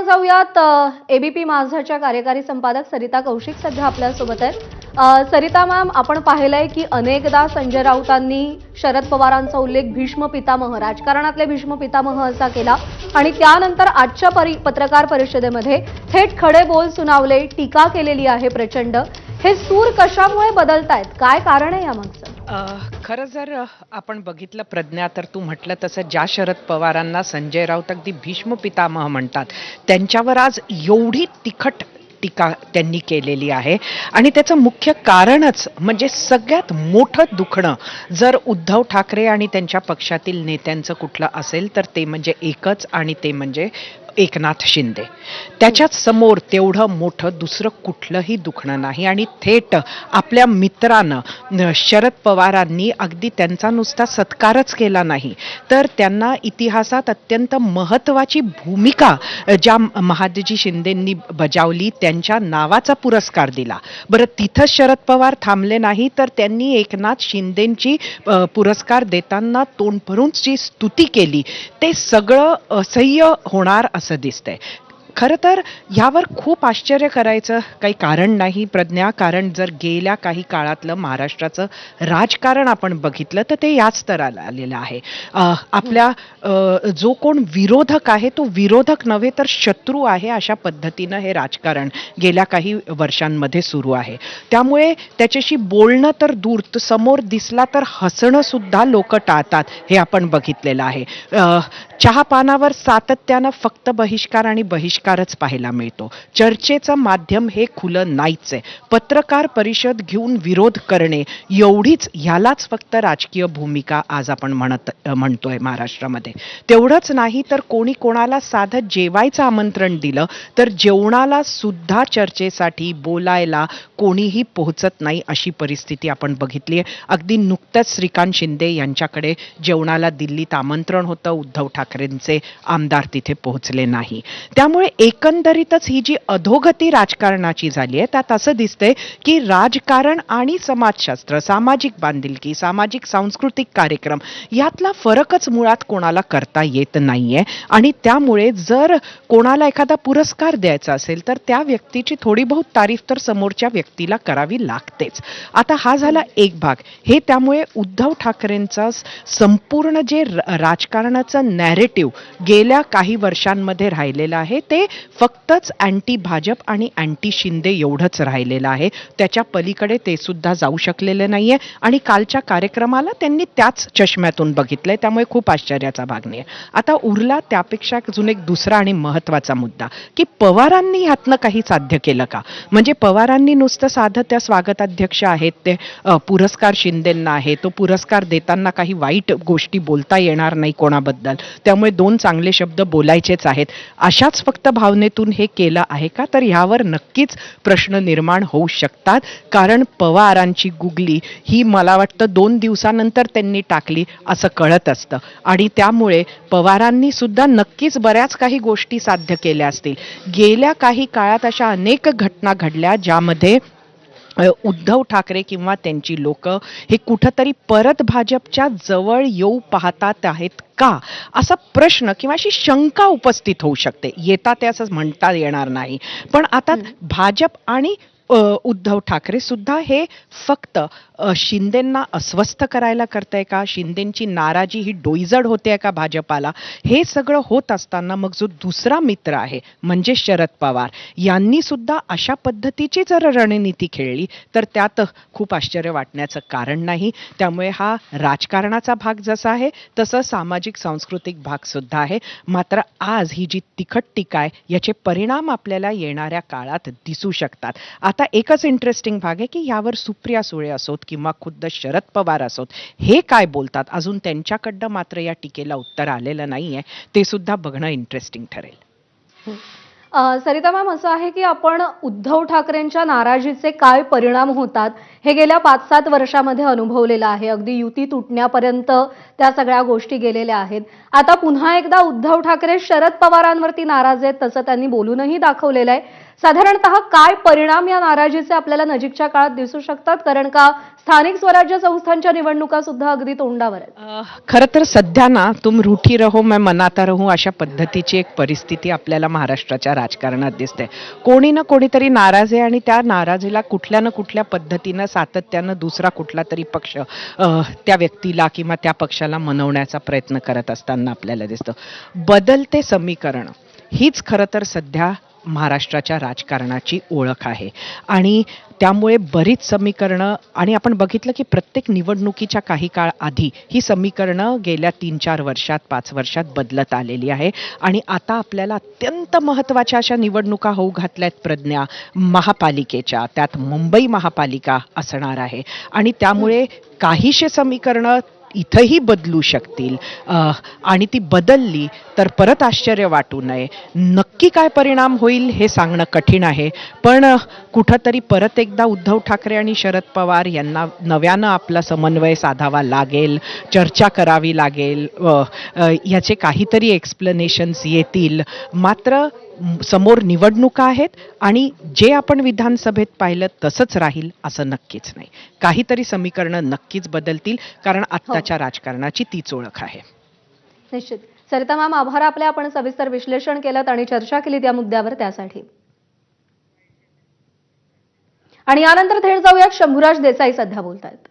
जाऊयात एबीपी माझाच्या कार्यकारी संपादक सरिता कौशिक सध्या आपल्यासोबत आहेत। सरिता मॅम, आपण पाहिलंय की अनेकदा संजय राऊतांनी शरद पवारांचा उल्लेख भीष्म पितामह, राजकारणातले भीष्म पितामह असा केला आणि त्यानंतर आजच्या पत्रकार परिषदेमध्ये थेट खडे बोल सुनावले, टीका केलेली आहे प्रचंड। हे सूर कशामुळे बदलतायत, काय कारण आहे यामागचं? खरं जर आपण बघितलं प्रज्ञा, तर तू म्हटलं तसं ज्या शरद पवारांना संजय राऊत अगदी भीष्म पितामह म्हणतात, त्यांच्यावर आज एवढी तिखट टीका त्यांनी केलेली आहे आणि त्याचं मुख्य कारणच म्हणजे सगळ्यात मोठं दुखणं जर उद्धव ठाकरे आणि त्यांच्या पक्षातील नेत्यांचं कुठलं असेल तर ते म्हणजे एकच, आणि ते म्हणजे एकनाथ शिंदे। त्याच्याच समोर तेवढं मोठं दुसरं कुठलंही दुखणं नाही आणि थेट आपल्या मित्रानं शरद पवारांनी अगदी त्यांचा नुसता सत्कारच केला नाही, तर त्यांना इतिहासात अत्यंत महत्त्वाची भूमिका ज्या महादजी शिंदेंनी बजावली त्यांच्या नावाचा पुरस्कार दिला। बरं, तिथं शरद पवार थांबले नाही, तर त्यांनी एकनाथ शिंदेंची पुरस्कार देताना तोंड भरून जी स्तुती केली ते सगळं असह्य होणार असं दिसतंय। खरं तर यावर खूप आश्चर्य करायचं काही कारण नाही प्रज्ञा, कारण जर गेल्या काही काळातलं महाराष्ट्राचं राजकारण आपण बघितलं तर ते याच स्तराला आलेलं आहे। आपल्या जो कोण विरोधक आहे तो विरोधक नव्हे तर शत्रू आहे, अशा पद्धतीनं हे राजकारण गेल्या काही वर्षांमध्ये सुरू आहे। त्यामुळे त्याच्याशी बोलणं तर दूर, समोर दिसला तर हसणं सुद्धा लोक टाळतात, हे आपण बघितलेलं आहे। चहापानावर सातत्यानं फक्त बहिष्कार आणि बहिष्कारच पाहायला मिळतो। चर्चेचं माध्यम हे खुलं नाहीच आहे। पत्रकार परिषद घेऊन विरोध करणे एवढीच, ह्यालाच फक्त राजकीय भूमिका आज आपण म्हणतोय महाराष्ट्रामध्ये। तेवढंच नाही तर कोणी कोणाला साधं जेवायचं आमंत्रण दिलं तर जेवणाला सुद्धा चर्चेसाठी बोलायला कोणीही पोहोचत नाही, अशी परिस्थिती आपण बघितली आहे। अगदी नुकतंच श्रीकांत शिंदे यांच्याकडे जेवणाला दिल्लीत आमंत्रण होतं, उद्धव ठाकरेंचे आमदार तिथे पोहोचले नाही। त्यामुळे एकंदरीतच ही जी अधोगती राजकारणाची झाली आहे त्यात असं दिसतंय की राजकारण आणि समाजशास्त्र, सामाजिक बांधिलकी, सामाजिक सांस्कृतिक कार्यक्रम यातला फरकच मुळात कोणाला करता येत नाहीये आणि त्यामुळे जर कोणाला एखादा पुरस्कार द्यायचा असेल तर त्या व्यक्तीची थोडी बहुत तारीफ तर समोरच्या व्यक्तीला करावी लागतेच। आता हा झाला एक भाग। हे त्यामुळे उद्धव ठाकरेंचा संपूर्ण जे राजकारणाचं नॅरेटिव्ह गेल्या काही वर्षांमध्ये राहिलेलं आहे ते फक्तच अँटी भाजप आणि अँटी शिंदे एवढंच राहिलेलं आहे, त्याच्या पलीकडे ते सुद्धा जाऊ शकलेले नाहीये आणि कालच्या कार्यक्रमाला त्यांनी त्याच चष्म्यातून बघितलंय, त्यामुळे खूप आश्चर्याचा भाग नाही। आता उरला त्यापेक्षा अजून एक दुसरा आणि महत्वाचा मुद्दा की पवारांनी ह्यातनं काही साध्य केलं का? म्हणजे पवारांनी नुसतं साधं त्या स्वागताध्यक्ष आहेत ते पुरस्कार शिंदेंना आहे, तो पुरस्कार देताना काही वाईट गोष्टी बोलता येणार नाही कोणाबद्दल, त्यामुळे दोन चांगले शब्द बोलायचेच आहेत, अशाच फक्त भावनेतून हे केलं आहे का? तर ह्यावर नक्कीच प्रश्न निर्माण होऊ शकतात, कारण पवारांची गुगली ही मला वाटतं 2 दिवसानंतर त्यांनी टाकली असं कळत असतं आणि त्यामुळे पवारांनी सुद्धा नक्कीच बऱ्याच काही गोष्टी साध्य केल्या असतील। गेल्या काही काळात अशा अनेक घटना घडल्या ज्यामध्ये उद्धव ठाकरे किंवा त्यांची लोक हे कुठंतरी परत भाजपच्या जवळ येऊ पाहतात आहेत का, असा प्रश्न किंवा अशी शंका उपस्थित होऊ शकते। येतात ते असं म्हणता येणार नाही, पण आता भाजप आणि उद्धव ठाकरे सुद्धा हे फक्त शिंदेंना अस्वस्थ करायला करताय का, शिंदेंची नाराजी ही डोईजड होते का भाजपाला, हे सगळं होत असताना मग जो दुसरा मित्र आहे म्हणजे शरद पवार यांनी सुद्धा अशा पद्धतीची जर रणनीती खेळली तर त्यात खूप आश्चर्य वाटण्याचं कारण नाही। त्यामुळे हा राजकारणाचा भाग जसा आहे तसं सामाजिक सांस्कृतिक भाग सुद्धा आहे। मात्र आज ही जी तिखट टीका आहे याचे परिणाम आपल्याला येणाऱ्या काळात दिसू शकतात। आता एकच इंटरेस्टिंग भाग आहे की यावर सुप्रिया सुळे असोत किंवा खुद्द शरद पवार असोत हे काय बोलतात, अजून त्यांच्याकडनं मात्र या टीकेला उत्तर आलेलं नाहीये, ते सुद्धा बघणं इंटरेस्टिंग ठरेल। सरिता मॅम, असं आहे की आपण उद्धव ठाकरेंच्या नाराजीचे काय परिणाम होतात हे गेल्या 5-7 वर्षामध्ये अनुभवलेलं आहे. अगदी युती तुटण्यापर्यंत त्या सगळ्या गोष्टी गेलेल्या आहेत. आता पुन्हा एकदा उद्धव ठाकरे शरद पवारांवरती नाराज आहेत, तसं त्यांनी बोलूनही दाखवलेलं आहे. साधारणतः काय परिणाम या नाराजीचे आपल्याला नजीकच्या काळात दिसू शकतात? कारण का स्थानिक स्वराज्य संस्थांच्या निवडणुका सुद्धा अगदी तोंडावर आहेत. खरं तर सध्या ना तुम रूठी रहो मैं मनाता रहूं अशा पद्धतीची एक परिस्थिती आपल्याला महाराष्ट्राच्या राजकारणात दिसते. कोणी ना कोणीतरी नाराज आहे आणि त्या नाराजीला कुठल्या ना कुठल्या पद्धतीनं सातत्यानं दुसरा कुठला तरी पक्ष त्या व्यक्तीला किंवा त्या पक्षाला मनवण्याचा प्रयत्न करत असताना आपल्याला दिसतं. बदलते समीकरण हीच खरं तर सध्या महाराष्ट्राच्या राजकारणाची ओळख आहे आणि त्यामुळे बरीच समीकरणं आणि आपण बघितलं की प्रत्येक निवडणुकीच्या काही काळ आधी ही समीकरणं गेल्या 3-4 वर्षात 5 वर्षात बदलत आलेली आहे आणि आता आपल्याला अत्यंत महत्त्वाच्या अशा निवडणुका होऊ घातल्यात प्रज्ञा, महापालिकेच्या, त्यात मुंबई महापालिका असणार आहे आणि त्यामुळे काहीशे समीकरणं इथंही बदलू शकतील आणि ती बदलली तर परत आश्चर्य वाटू नये. नक्की काय परिणाम होईल हे सांगणं कठीण आहे, पण कुठंतरी परत एकदा उद्धव ठाकरे आणि शरद पवार यांना नव्यानं आपला समन्वय साधावा लागेल, चर्चा करावी लागेल, याचे काहीतरी एक्सप्लेनेशन्स येतील. मात्र समोर निवडणुका आहेत आणि जे आपण विधानसभेत पाहिलं तसंच राहील असं नक्कीच नाही. काहीतरी समीकरणं नक्कीच बदलतील कारण आत्ताच्या राजकारणाची तीच ओळख आहे. निश्चित. सरिता मॅम, आभार आपले. आपण सविस्तर विश्लेषण केलं आणि चर्चा केली त्या मुद्द्यावर, त्यासाठी. आणि यानंतर थेट जाऊयात शंभूराज देसाई सध्या बोलतायत.